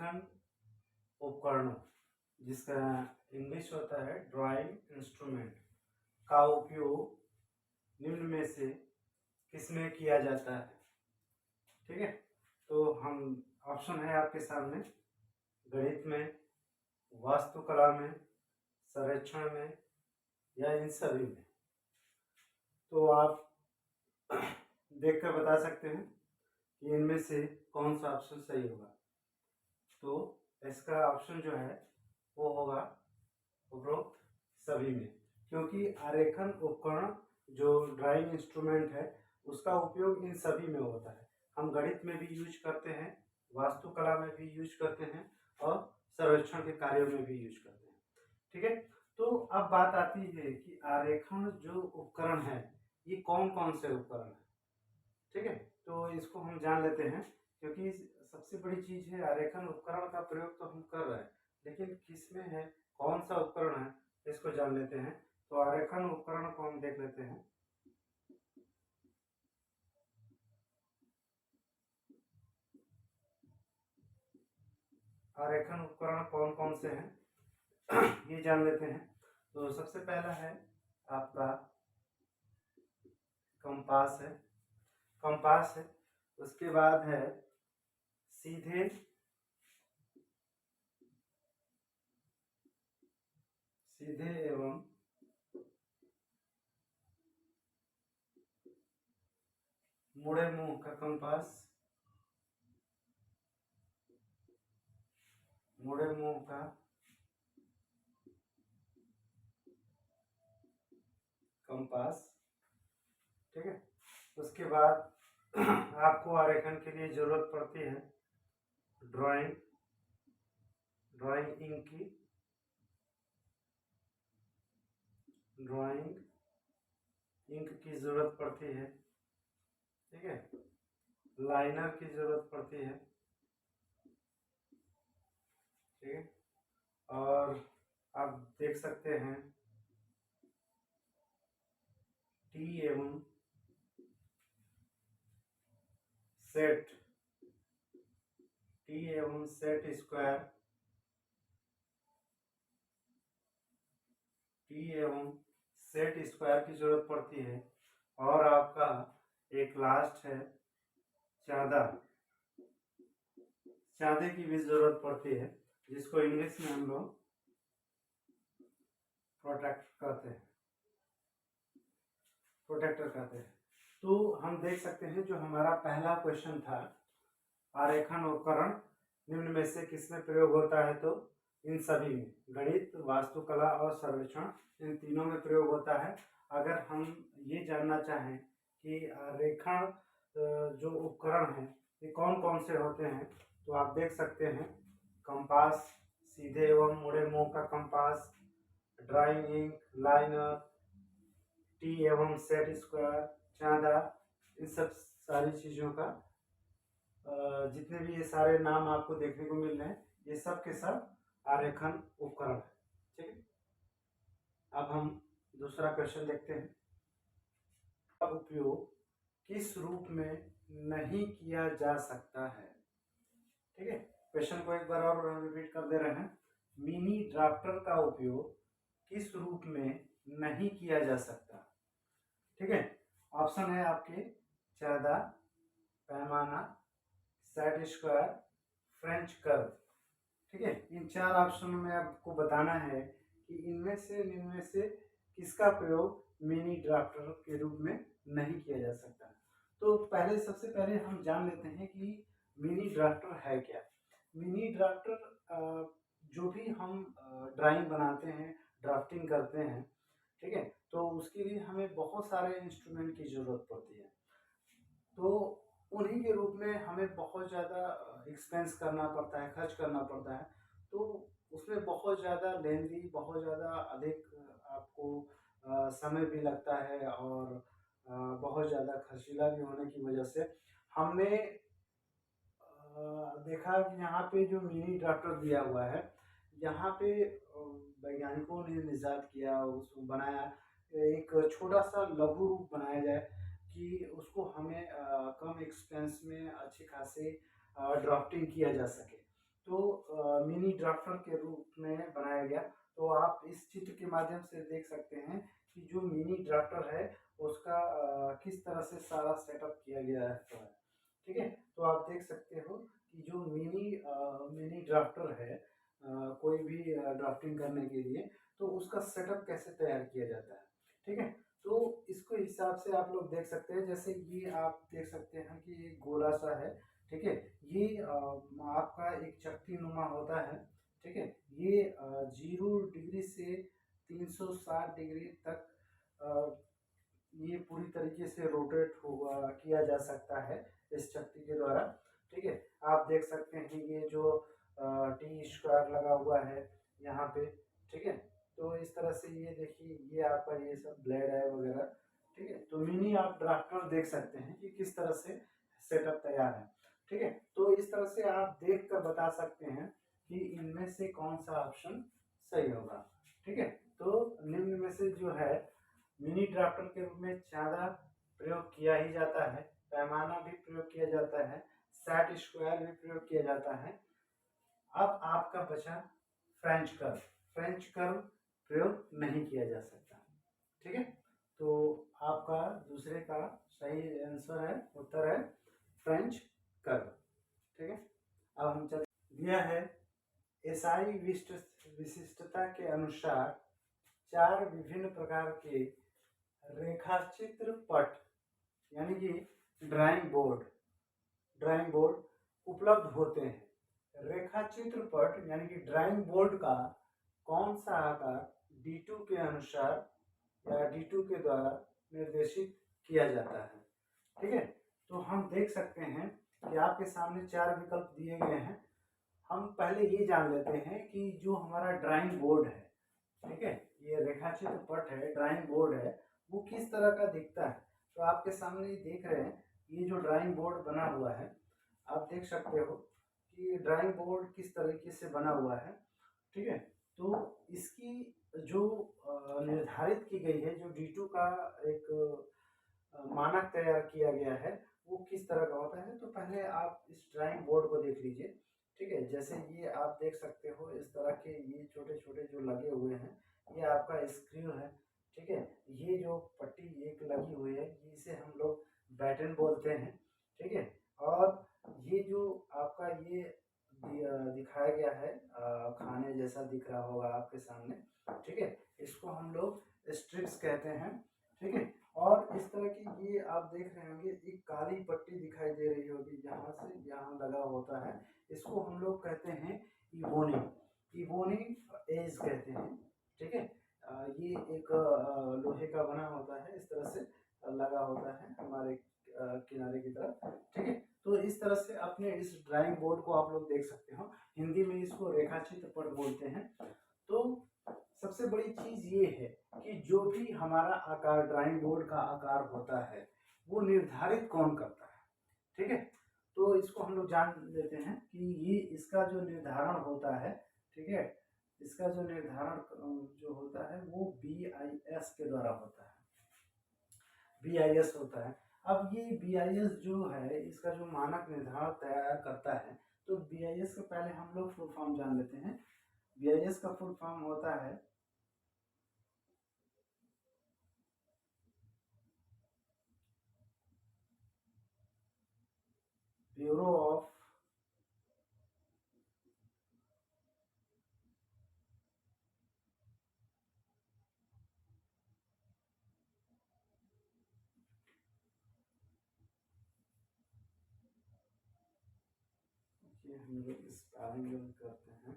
आरेखन उपकरणों, जिसका इंग्लिश होता है ड्राइंग इंस्ट्रूमेंट, का उपयोग निम्न में से किसमें किया जाता है। ठीक है, तो हम ऑप्शन है आपके सामने, गणित में, वास्तुकला में, संरक्षण में, या इन सभी में। तो आप देखकर बता सकते हैं कि इनमें से कौन सा ऑप्शन सही होगा। तो इसका ऑप्शन जो है वो होगा उपरोक्त सभी में, क्योंकि आरेखन उपकरण जो ड्राइंग इंस्ट्रूमेंट है उसका उपयोग इन सभी में होता है। हम गणित में भी यूज करते हैं, वास्तुकला में भी यूज करते हैं, और सर्वेक्षण के कार्यों में भी यूज करते हैं। ठीक है, तो अब बात आती है कि आरेखन जो उपकरण है ये कौन कौन से उपकरण है। ठीक है, तो इसको हम जान लेते हैं, क्योंकि सबसे बड़ी चीज है आरेखन उपकरण का प्रयोग तो हम कर रहे हैं, लेकिन किसमें है, कौन सा उपकरण है, इसको जान लेते हैं। तो आरेखन उपकरण को हम देख लेते हैं। आरेखन उपकरण कौन कौन से हैं ये जान लेते हैं। तो सबसे पहला है आपका कंपास है, कंपास है। उसके बाद है सीधे सीधे एवं मुड़े मुंह का कंपास, मुड़े मुंह का कंपास। ठीक है, उसके बाद आपको आरेखन के लिए जरूरत पड़ती है ड्राइंग ड्राइंग इंक की, ड्राइंग इंक की जरूरत पड़ती है। ठीक है, लाइनर की जरूरत पड़ती है। ठीक है, और आप देख सकते हैं टी एवं सेट, टी एवं सेट स्क्वायर, टी एवं सेट स्क्वायर की जरूरत पड़ती है। और आपका एक लास्ट है चांदा, चांदे की भी जरूरत पड़ती है, जिसको इंग्लिश में हम लोग प्रोटेक्टर कहते हैं। तो हम देख सकते हैं जो हमारा पहला क्वेश्चन था, आरेखन उपकरण निम्न में से किसमें प्रयोग होता है, तो इन सभी में, गणित, वास्तुकला और सर्वेक्षण, इन तीनों में प्रयोग होता है। अगर हम ये जानना चाहें कि आरेखन जो उपकरण हैं ये कौन कौन से होते हैं, तो आप देख सकते हैं कंपास, सीधे एवं मुड़े मुंह का compass, drawing ink, liner, T एवं सेट स्क्वायर, चांदा, इन सब सारी चीज़ों का जितने भी ये सारे नाम आपको देखने को मिल रहे हैं ये सब के सब आरेखन उपकरण है। ठीक है, अब हम दूसरा क्वेश्चन देखते हैं। अब उपयोग किस रूप में नहीं किया जा सकता है। ठीक है, क्वेश्चन को एक बार और रिपीट कर दे रहे हैं। मिनी ड्राफ्टर का उपयोग किस रूप में नहीं किया जा सकता। ठीक है, ऑप्शन है आपके चांदा, पैमाना, सेट स्क्वायर, फ्रेंच कर्व। ठीक है, इन चार ऑप्शन में आपको बताना है कि इनमें से किसका प्रयोग मिनी ड्राफ्टर के रूप में नहीं किया जा सकता। तो पहले सबसे पहले हम जान लेते हैं कि मिनी ड्राफ्टर है क्या। मिनी ड्राफ्टर जो भी हम ड्राइंग बनाते हैं, ड्राफ्टिंग करते हैं, ठीक है, तो उसके लिए हमें बहुत सारे इंस्ट्रूमेंट की ज़रूरत पड़ती है। तो उन्हीं के रूप में हमें बहुत ज़्यादा एक्सपेंस करना पड़ता है, खर्च करना पड़ता है। तो उसमें बहुत ज़्यादा लेंदी, बहुत ज़्यादा अधिक आपको समय भी लगता है, और बहुत ज़्यादा खर्चीला भी होने की वजह से हमने देखा कि यहाँ पे जो मिनी ड्राफ्टर दिया हुआ है, यहाँ पे वैज्ञानिकों ने निजात किया, उसको बनाया, एक छोटा सा लघु रूप बनाया जाए कि उसको हमें कम एक्सपेंस में अच्छी खासी ड्राफ्टिंग किया जा सके। तो मिनी ड्राफ्टर के रूप में बनाया गया। तो आप इस चित्र के माध्यम से देख सकते हैं कि जो मिनी ड्राफ्टर है उसका किस तरह से सारा सेटअप किया गया है। ठीक है, तो आप देख सकते हो कि जो मिनी ड्राफ्टर है कोई भी ड्राफ्टिंग करने के लिए, तो उसका सेटअप कैसे तैयार किया जाता है। ठीक है, तो इसको हिसाब से आप लोग देख सकते हैं, जैसे ये आप देख सकते हैं कि ये गोला सा है। ठीक है, ये आपका एक चक्की नुमा होता है। ठीक है, ये 0 डिग्री से 360 डिग्री तक ये पूरी तरीके से रोटेट किया जा सकता है इस चक्की के द्वारा। ठीक है, आप देख सकते हैं ये जो टी स्क्वायर लगा हुआ है यहाँ पे। ठीक है, तो इस तरह से ये देखिए, ये आपका ये सब ब्लेड है वगैरह। ठीक है, तो मिनी आप ड्राफ्टर देख सकते हैं कि किस तरह से सेटअप तैयार है। ठीक है, तो इस तरह से आप देख कर बता सकते हैं कि इनमें से कौन सा ऑप्शन सही होगा। ठीक है, तो निम्न में से जो है मिनी ड्राफ्टर के रूप में ज़्यादा प्रयोग किया ही जाता है, पैमाना भी प्रयोग किया जाता है, सेट स्क्वायर भी प्रयोग किया जाता है। अब आपका बचा फ्रेंच कर्व। फ्रेंच कर्व प्रयोग नहीं किया जा सकता। ठीक है, तो आपका दूसरे का सही आंसर है, उत्तर है फ्रेंच कर्व। ठीक है, अब हम चल दिया है एसआई विशिष्टता के अनुसार 4 विभिन्न प्रकार के रेखाचित्र पट यानी कि ड्राइंग बोर्ड उपलब्ध होते हैं। रेखाचित्र पट यानी कि ड्राइंग बोर्ड का कौन सा आकार D2 के अनुसार या D2 के द्वारा निर्देशित किया जाता है। ठीक है, तो हम देख सकते हैं कि आपके सामने 4 विकल्प दिए गए हैं। हम पहले ये जान लेते हैं कि जो हमारा ड्राइंग बोर्ड है, ठीक है, ये रेखाचित्र पट है, ड्राइंग बोर्ड है, वो किस तरह का दिखता है। तो आपके सामने देख रहे हैं ये जो ड्राइंग बोर्ड बना हुआ है, आप देख सकते हो कि ड्राइंग बोर्ड किस तरीके से बना हुआ है। ठीक है, तो इसकी जो निर्धारित की गई है, जो D2 का एक मानक तैयार किया गया है, वो किस तरह का होता है। तो पहले आप इस ड्राइंग बोर्ड को देख लीजिए। ठीक है, जैसे ये आप देख सकते हो इस तरह के ये छोटे छोटे जो लगे हुए हैं, ये आपका स्क्रू है। ठीक है, ये जो पट्टी एक लगी हुई है, इसे हम लोग बैटन बोलते हैं। ठीक है, और ये जो आपका ये दिखाया गया है खाने जैसा दिख रहा होगा आपके सामने। ठीक है, इसको हम लोग स्ट्रिप्स कहते हैं। ठीक है, और इस तरह की ये आप देख रहे होंगे एक काली पट्टी दिखाई दे रही होगी, यहाँ से यहाँ लगा होता है, इसको हम लोग कहते हैं इवोनिंग एज कहते हैं। ठीक है, ये एक लोहे का बना होता है, इस तरह से लगा होता है हमारे किनारे की तरफ। ठीक है, तो इस तरह से अपने इस ड्राइंग बोर्ड को आप लोग देख सकते हो। हिंदी में इसको रेखाचित्र पट बोलते हैं। तो सबसे बड़ी चीज ये है कि जो भी हमारा आकार ड्राइंग बोर्ड का आकार होता है, वो निर्धारित कौन करता है। ठीक है, तो इसको हम लोग जान लेते हैं कि ये इसका जो निर्धारण होता है। ठीक है, इसका जो निर्धारण जो होता है वो BIS के द्वारा होता है, BIS होता है। अब ये BIS जो है, इसका जो मानक निर्धारण तैयार करता है, तो BIS का पहले हम लोग फुल फॉर्म जान लेते हैं। BIS का फुल फॉर्म होता है ब्यूरो ऑफ ये हम लोग स्पेलिंग करते हैं,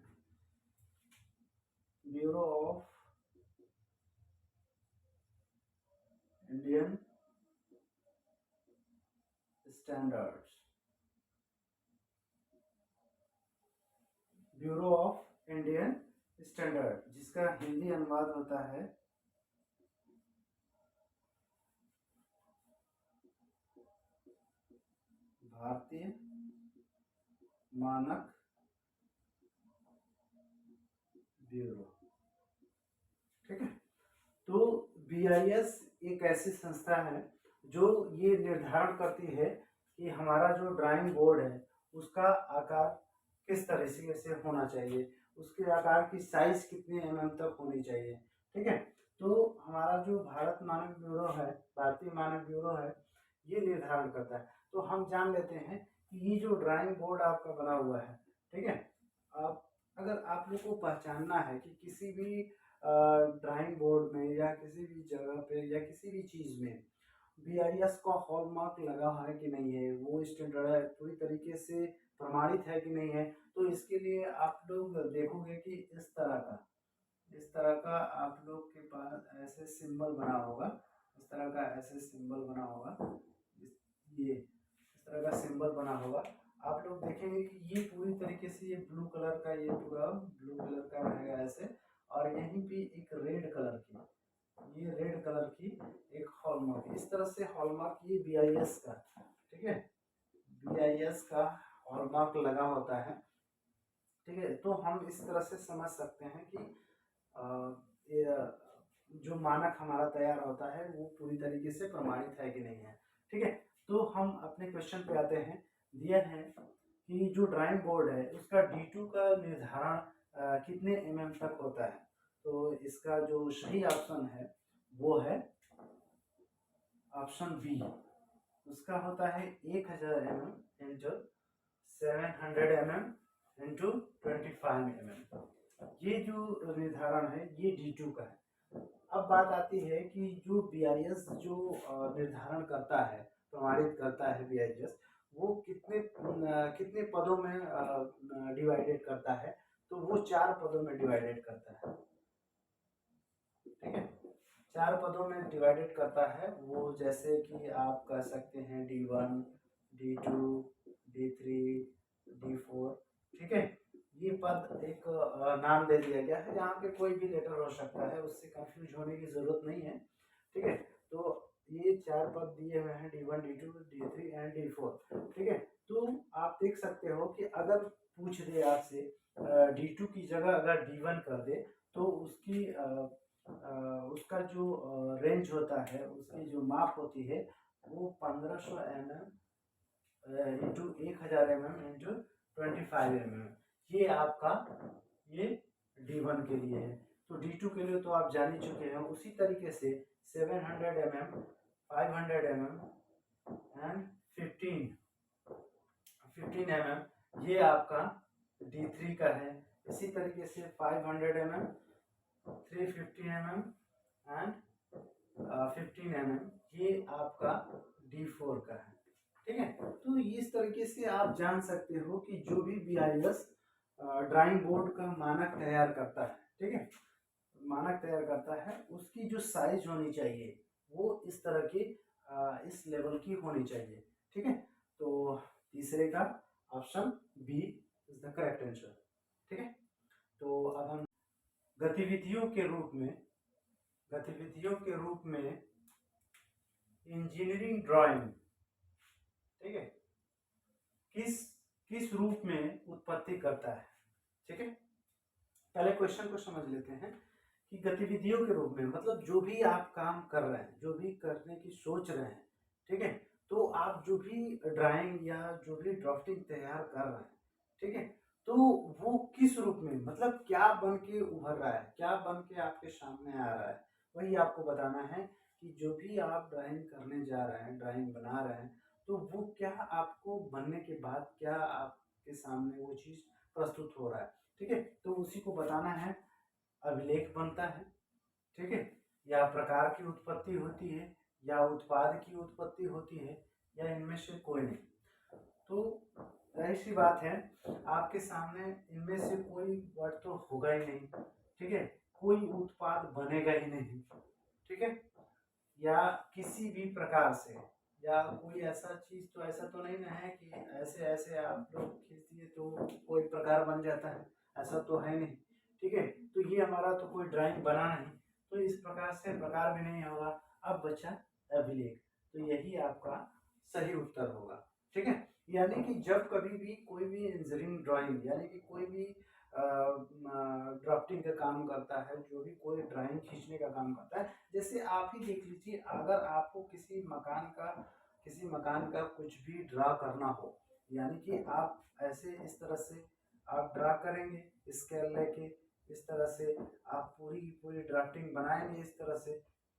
bureau of Indian standards, bureau of Indian standard, जिसका हिंदी अनुवाद होता है भारतीय मानक ब्यूरो। ठीक है, तो BIS एक ऐसी संस्था है जो ये निर्धारण करती है कि हमारा जो ड्राइंग बोर्ड है उसका आकार किस तरीके से होना चाहिए, उसके आकार की साइज कितने तक होनी चाहिए। ठीक है, तो हमारा जो भारत मानक ब्यूरो है, भारतीय मानक ब्यूरो है, ये निर्धारण करता है। तो हम जान लेते हैं कि ये जो ड्राइंग बोर्ड आपका बना हुआ है, ठीक है, आप अगर आप लोग को पहचानना है कि किसी भी ड्राइंग बोर्ड में या किसी भी जगह पे या किसी भी चीज़ में बीआईएस का हॉलमार्क लगा है कि नहीं है, वो स्टैंडर्ड है, पूरी तरीके से प्रमाणित है कि नहीं है, तो इसके लिए आप लोग देखोगे कि इस तरह का आप लोग के पास ऐसे सिंबल बना होगा, इस तरह का ऐसे सिंबल बना होगा, ये इस तरह का सिंबल बना होगा। आप लोग देखेंगे कि ये पूरी तरीके से ये ब्लू कलर का, ये पूरा ब्लू कलर का रहेगा ऐसे, और यहीं पे एक रेड कलर की, ये रेड कलर की एक हॉलमार्क, इस तरह से हॉलमार्क, ये बीआईएस का, ठीक है, बीआईएस का हॉलमार्क लगा होता है। ठीक है, तो हम इस तरह से समझ सकते हैं कि ये जो मानक हमारा तैयार होता है वो पूरी तरीके से प्रमाणित है कि नहीं है। ठीक है, तो हम अपने क्वेश्चन पे आते हैं। दिया है कि जो ड्राइंग बोर्ड है उसका D2 का निर्धारण कितने तक होता है। तो इसका जो सही ऑप्शन है वो है ऑप्शन बी, उसका होता है 1000 इंटू 700 इंटू 25 ये जो निर्धारण है ये D2 का है। अब बात आती है कि जो बीआईएस जो निर्धारण करता है, प्रमाणित करता है बीआईएस, वो कितने पदों में डिवाइडेड करता है। तो वो 4 पदों में डिवाइडेड करता है। ठीक है, 4 पदों में डिवाइडेड करता है वो, जैसे कि आप कह सकते हैं D1, D2, D3, D4। ठीक है, ये पद एक नाम दे दिया गया है, यहाँ पे कोई भी लेटर हो सकता है, उससे कंफ्यूज होने की जरूरत नहीं है। ठीक है, तो ये 4 पद दिए हुए हैं D1, D2, D3 and D4। ठीक है, तो आप देख सकते हो कि अगर पूछ दे आपसे D2 की जगह अगर D1 कर दे तो उसकी उसका जो रेंज होता है, उसकी जो माप होती है वो 1500 इंटू 1000 इंटू 25 ये आपका ये D1 के लिए है। तो D2 के लिए तो आप जान ही चुके हैं। उसी तरीके से 700 500 एंड 15 ये आपका D3 का है। इसी तरीके से 500 350 एंड 15 ये आपका D4 का है। ठीक है, तो इस तरीके से आप जान सकते हो कि जो भी बीआईएस ड्राइंग बोर्ड का मानक तैयार करता है, ठीक है, मानक तैयार करता है, उसकी जो साइज होनी चाहिए वो इस तरह की इस लेवल की होनी चाहिए। ठीक है, तो तीसरे का option B is the correct answer. ठीक है, तो अब हम गतिविधियों के रूप में इंजीनियरिंग ड्राइंग, ठीक है, किस किस रूप में उत्पत्ति करता है। ठीक है, पहले क्वेश्चन को समझ लेते हैं कि गतिविधियों के रूप में मतलब जो भी आप काम कर रहे हैं, जो भी करने की सोच रहे हैं, ठीक है, तो आप जो भी ड्राइंग या जो भी ड्राफ्टिंग तैयार कर रहे हैं, ठीक है, तो वो किस रूप में, मतलब क्या बन के उभर रहा है, क्या बन के आपके सामने आ रहा है, वही आपको बताना है कि जो भी आप ड्राइंग करने जा रहे हैं, ड्राइंग बना रहे हैं, तो वो क्या आपको बनने के बाद क्या आपके सामने वो चीज़ प्रस्तुत हो रहा है। ठीक है, तो उसी को बताना है। अभिलेख बनता है, ठीक है, या प्रकार की उत्पत्ति होती है, या उत्पाद की उत्पत्ति होती है, या इनमें से कोई नहीं। तो जाहिर सी बात है आपके सामने इनमें से कोई वर्ड तो होगा ही नहीं। ठीक है, कोई उत्पाद बनेगा ही नहीं। ठीक है, या किसी भी प्रकार से, या कोई ऐसा चीज तो ऐसा तो नहीं ना है कि ऐसे ऐसे आप लोग खींच दिए तो कोई प्रकार बन जाता है, ऐसा तो है नहीं। ठीक है, तो ये हमारा तो कोई ड्राइंग बना नहीं, तो इस प्रकार से प्रकार भी नहीं होगा। अब बचा अभिलेख, तो यही आपका सही उत्तर होगा। ठीक है, यानी कि जब कभी भी कोई भी इंजीनियरिंग ड्राइंग यानी कि कोई भी ड्राफ्टिंग का काम करता है, जो भी कोई ड्राइंग खींचने का काम करता है, जैसे आप ही देख लीजिए, अगर आपको किसी मकान का कुछ भी ड्रा करना हो, यानी कि आप ऐसे इस तरह से आप ड्रा करेंगे स्केल लेके, इस तरह से आप पूरी पूरी ड्राफ्टिंग बनाएंगे इस तरह से,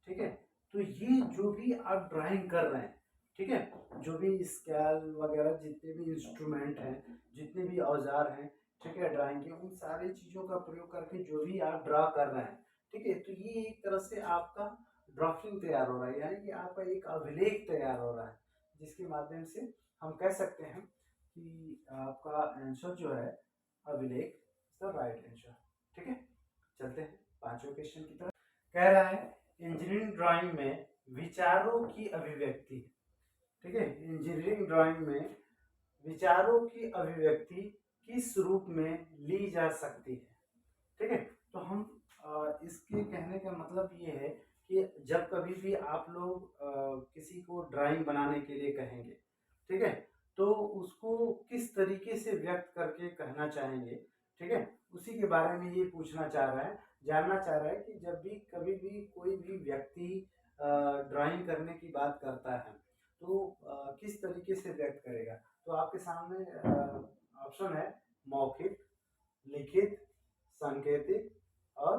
ठीक है। तो ये जो भी आप ड्राइंग कर रहे हैं, ठीक है, जो भी स्केल वगैरह जितने भी इंस्ट्रूमेंट हैं, जितने भी औजार हैं, ठीक है, ड्राइंग के उन सारी चीज़ों का प्रयोग करके जो भी आप ड्रा कर रहे हैं, ठीक है, तो ये एक तरह से आपका ड्राफ्टिंग तैयार हो रहा है, यानी कि आपका एक अभिलेख तैयार हो रहा है, जिसके माध्यम से हम कह सकते हैं कि आपका आंसर जो है अभिलेख द राइट आंसर, ठीक है। चलते हैं पांचवें क्वेश्चन की तरफ। कह रहा है इंजीनियरिंग ड्राइंग में विचारों की अभिव्यक्ति, ठीक है, इंजीनियरिंग ड्राइंग में विचारों की अभिव्यक्ति किस रूप में ली जा सकती है, ठीक है। तो हम इसके कहने का मतलब ये है कि जब कभी भी आप लोग किसी को ड्राइंग बनाने के लिए कहेंगे, ठीक है, तो उसको किस तरीके से व्यक्त करके कहना चाहेंगे, ठीक है, उसी के बारे में ये पूछना चाह रहा है, जानना चाह रहा है कि जब भी कभी भी कोई भी व्यक्ति ड्राइंग करने की बात करता है तो किस तरीके से व्यक्त करेगा। तो आपके सामने ऑप्शन है मौखिक, लिखित, सांकेतिक और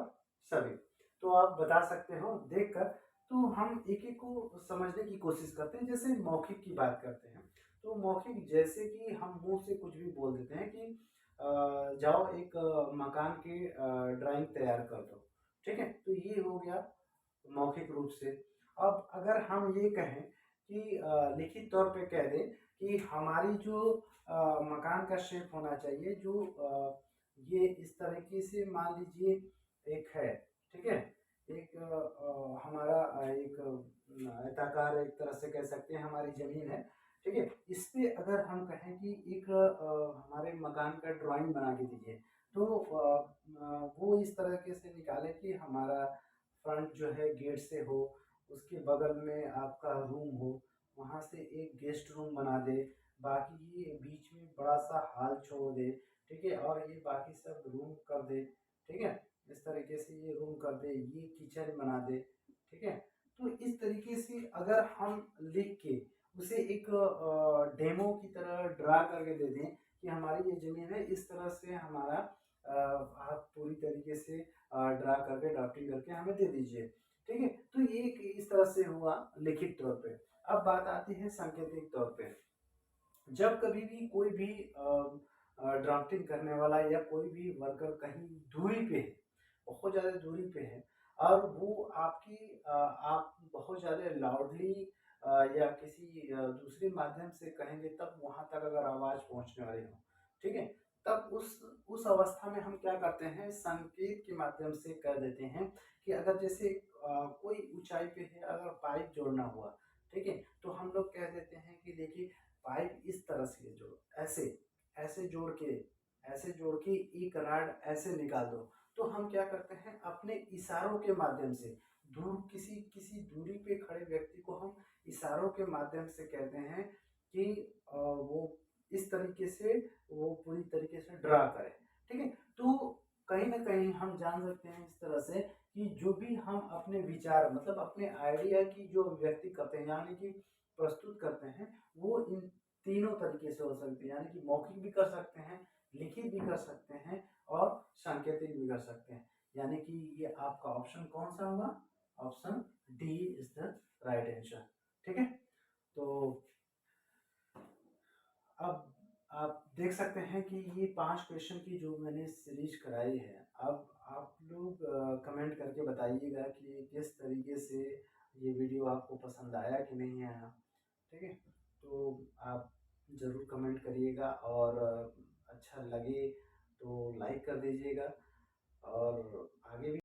सभी। तो आप बता सकते हो देखकर। तो हम एक एक को समझने की कोशिश करते हैं। जैसे मौखिक की बात करते हैं तो मौखिक जैसे कि हम मुंह से कुछ भी बोल देते हैं कि जाओ एक मकान की ड्राइंग तैयार कर दो, ठीक है, तो ये हो गया मौखिक रूप से। अब अगर हम ये कहें कि लिखित तौर पे कह दें कि हमारी जो मकान का शेप होना चाहिए, जो ये इस तरीके से मान लीजिए एक है, ठीक है, एक हमारा एक आयताकार एक तरह से कह सकते हैं हमारी जमीन है, ठीक है, इस पे अगर हम कहें कि एक हमारे मकान का ड्राइंग बना के दीजिए, तो वो इस तरीके से निकाले कि हमारा फ्रंट जो है गेट से हो, उसके बगल में आपका रूम हो, वहाँ से एक गेस्ट रूम बना दे, बाकी ये बीच में बड़ा सा हॉल छोड़ दे, ठीक है, और ये बाकी सब रूम कर दे, ठीक है, इस तरीके से ये रूम कर दे, ये किचन बना दे, ठीक है। तो इस तरीके से अगर हम लिख के उसे एक डेमो की तरह ड्रा करके दे दें कि हमारी ये ज़मीन है, इस तरह से हमारा आप पूरी तरीके से ड्रा करके ड्राफ्टिंग करके हमें दे दीजिए, ठीक है। तो ये इस तरह से हुआ लिखित तौर पे। अब बात आती है सांकेतिक तौर पे। जब कभी भी कोई भी ड्राफ्टिंग करने वाला या कोई भी वर्कर कहीं दूरी पे है, बहुत ज़्यादा दूरी पे है, और वो आपकी आप बहुत ज़्यादा लाउडली या किसी दूसरे माध्यम से कहेंगे तब वहाँ तक अगर आवाज़ पहुँचने वाली हो, ठीक है, तब उस अवस्था में हम क्या करते हैं, संकेत के माध्यम से कह देते हैं कि अगर जैसे कोई ऊंचाई पे है, अगर पाइप जोड़ना हुआ, ठीक है, तो हम लोग कह देते हैं कि देखिए पाइप इस तरह से जोड़, ऐसे ऐसे जोड़ के एक रॉड ऐसे निकाल दो। तो हम क्या करते हैं अपने इशारों के माध्यम से दूर किसी किसी दूरी पे खड़े व्यक्ति को हम इशारों के माध्यम से कहते हैं कि वो इस तरीके से वो पूरी तरीके से ड्रा करे, ठीक है। तो कहीं ना कहीं हम जान सकते हैं इस तरह से कि जो भी हम अपने विचार मतलब अपने आइडिया की जो व्यक्ति करते हैं यानी कि प्रस्तुत करते हैं, वो इन तीनों तरीके से हो सकती है, यानी कि मौखिक भी कर सकते हैं, लिखित भी कर सकते हैं और सांकेतिक भी कर सकते हैं। यानी कि ये आपका ऑप्शन कौन सा होगा, option D is the right answer, ठीक है। तो अब आप देख सकते हैं कि ये 5 क्वेश्चन की जो मैंने सीरीज कराई है, अब आप लोग कमेंट करके बताइएगा कि किस तरीके से ये वीडियो आपको पसंद आया कि नहीं आया, ठीक है। तो आप ज़रूर कमेंट करिएगा और अच्छा लगे तो लाइक कर दीजिएगा और आगे भी